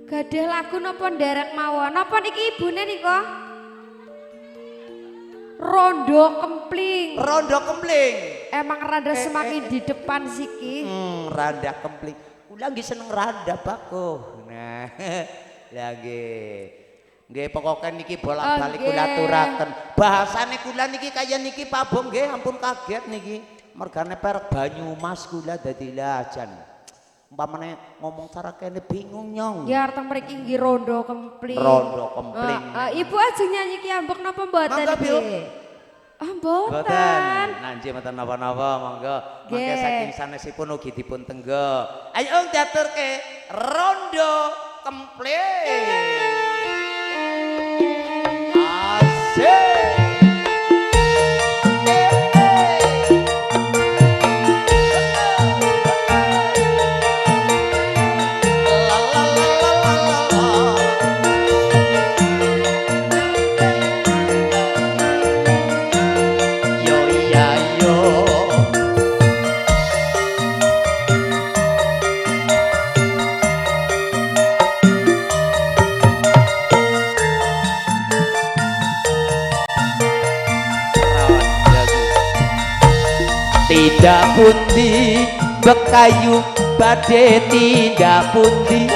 Gadah lagu napa nderek mawon? Napa niki ibune nika? Rondo Kempling. Rondo Kempling. Emang rada semakin di depan siki. Randa Kempling. Kula nggih seneng randa Bakuh. Nah, lagi. Nggih pokoke niki bolak-balik kula aturaken. Bahasane kula niki kaya niki Pak Bong nggih ampun kaget niki. Mergane perek Banyumas kula dadi lajan. Umpamane ngomong cara kene bingung nyong. Ya arep mriki nggih Rondo Kempling. Rondo Kempling. Ibu aja nyanyi ki ambek napa mboten iki? Ah mboten. Nanti mboten napa-napa monggo. Mangke saking sanesipun ugi dipun tenggo. Ayo diaturke Rondo Kempling. Asik. Tidak pundi bekayu badhe tindak pundi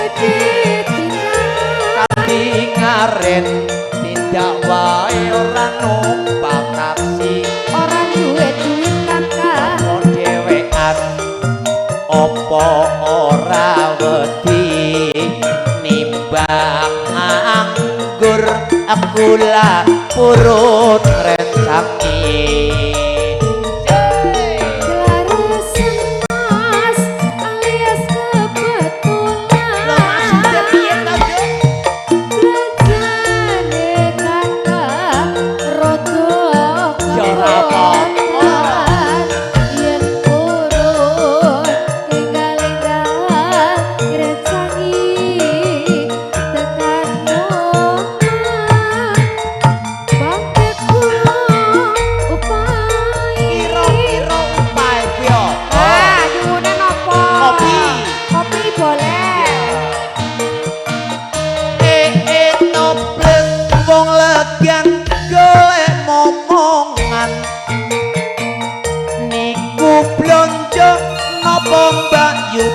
kanthi ngaren tindak wae ora numpak taksi ora duwe duit kakak dhewean opo ora wedi nimbang anggur akula purut rencaki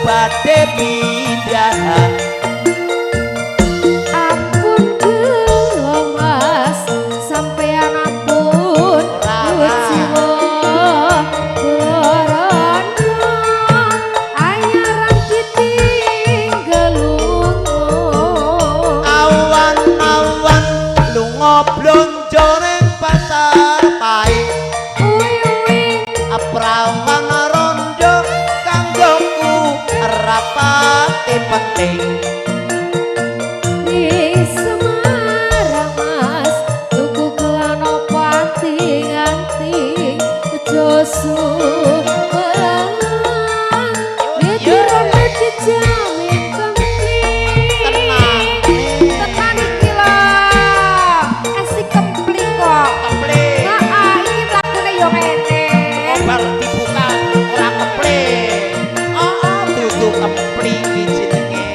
badhe pindahan ampun gelem mas sampeyan ampun jiwa rondo ayaran ditinggal lunga awan-awan lunga blonjo ning pasar pai aprawan rondo kanggoku rapati penting di Semarang mas tuku kelana panting-anting josu belang ngedirone dijamin kempling tekan iki lho esi kempling kok kempling iki lakune yo ngene bar dibuka ora kempling dudu kempling jenenge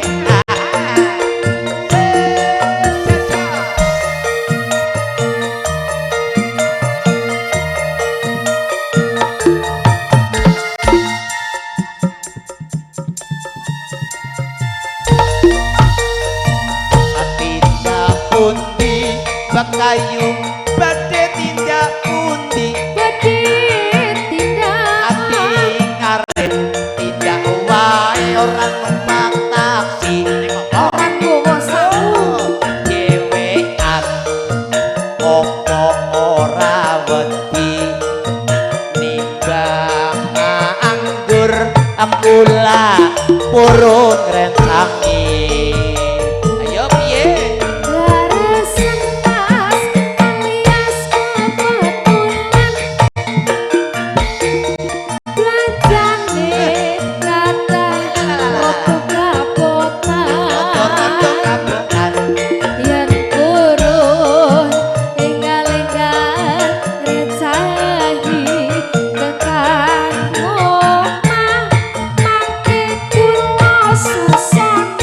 tindak pundi bekayu badhe tindak pundi badhe tindak ati ngaren tindak wae ora numpak taksi ora gowo sawu dhewean opo ora wedi nimbang anggur akula purun rentaki ayo piye garasan tas alias kebetulan belanjane kata roto kapotan yen kurun enggal-enggal recahi tekan omah mangke kula susun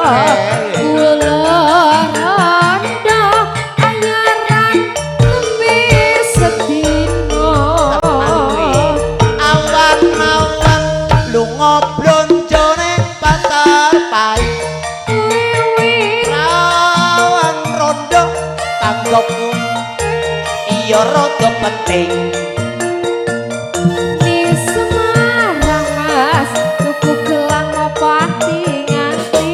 kula randa anyaran nembe sedina awan-awan lunga blonjo ning pasar pai rawan rondo tanggapku iya rada penting di Semarang mas tuku gelang apa nganti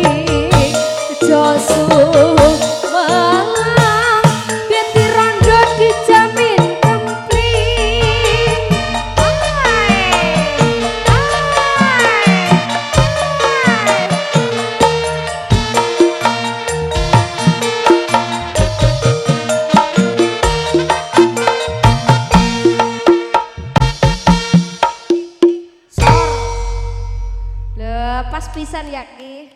josu melang beti rondo dijamin kempling pas pisan ya ki